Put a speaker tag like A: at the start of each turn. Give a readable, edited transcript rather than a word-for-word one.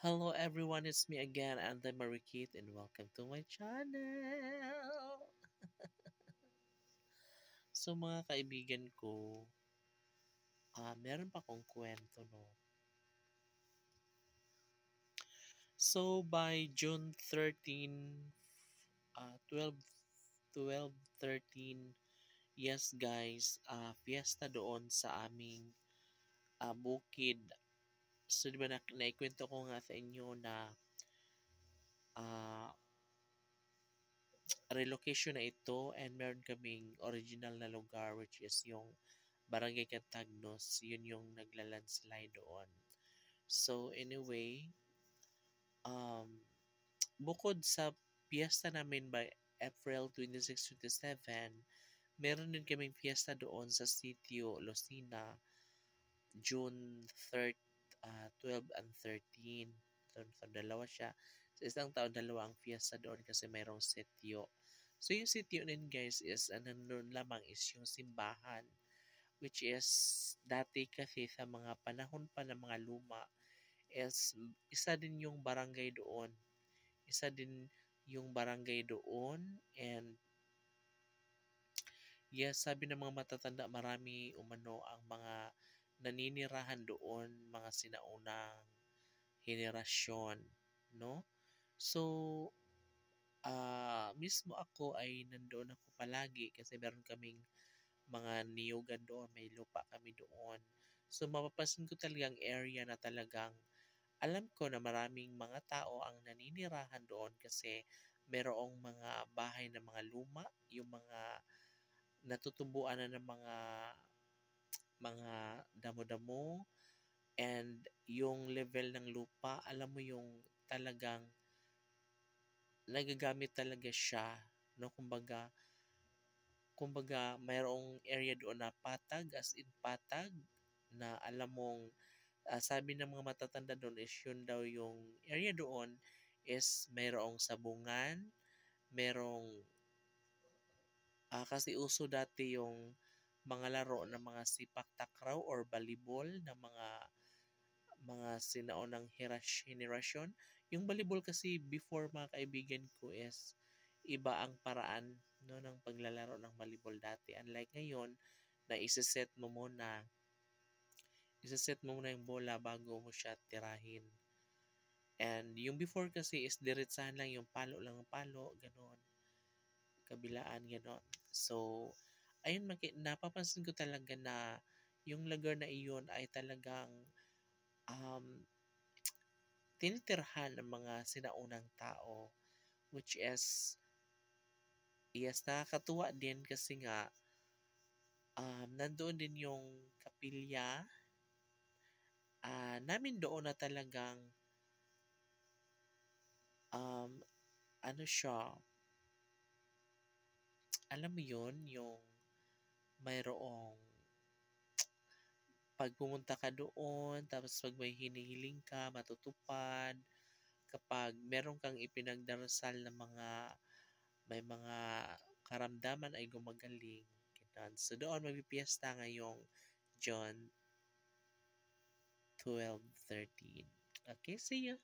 A: Hello everyone, it's me again, Andy Marikit, and welcome to my channel. So mga kaibigan ko, meron pa akong kwento, no? So by June 13, 12, 13, yes guys, fiesta doon sa aming bukid. So di ba naikwento ko nga sa inyo na ah, relocation na ito and meron kaming original na lugar which is yung Barangay Catagnos, yun yung nagla-landslide doon. So anyway, um, bukod sa piyesta namin by April 26, 27, meron din kaming fiesta doon sa sitio Lucena, June 3rd, 12 and 13. So dalawa siya. Sa isang taon, dalawa ang fiesta doon kasi mayroong sitio. So yung sitio din guys is, nandun lamang is yung simbahan which is dati kasi sa mga panahon pa ng mga luma is isa din yung barangay doon. Isa din yung barangay doon and yes, sabi ng mga matatanda marami umano ang mga naninirahan doon, mga sinaunang henerasyon, no? So, mismo ako ay nandoon ako palagi kasi meron kaming mga niyugan doon, may lupa kami doon. So mapapansin ko talagang area na talagang alam ko na maraming mga tao ang naninirahan doon kasi merong mga bahay na mga luma, yung mga natutubuan na ng mga damo-damo and yung level ng lupa, alam mo yung talagang nagagamit talaga siya, no? Kumbaga mayroong area doon na patag, as in patag, na alam mong sabi ng mga matatanda doon is yun daw yung area doon is mayroong sabungan, merong kasi uso dati yung mga laro ng mga sipak takraw or volleyball ng mga sinaunang henerasyon. Yung volleyball kasi before mga kaibigan ko is iba ang paraan no ng paglalaro ng volleyball dati. Unlike ngayon na isa-set mo muna yung bola bago mo siya tirahin. And yung before kasi is diretsahan lang yung palo lang ng palo, ganon. Kabilaan, ganon. So, ayun, napapansin ko talaga na yung lugar na iyon ay talagang um, tinitirhan ng mga sinaunang tao which is yes, nakakatuwa din kasi nga nandoon din yung kapilya namin doon na talagang um, ano siya, alam mo yun, yung mayroong pag pumunta ka doon, tapos pag may hinihiling ka, matutupad, kapag meron kang ipinagdarasal na may mga karamdaman ay gumagaling. Ganun. So doon magpipiesta ngayong John 12:13. Okay, see you.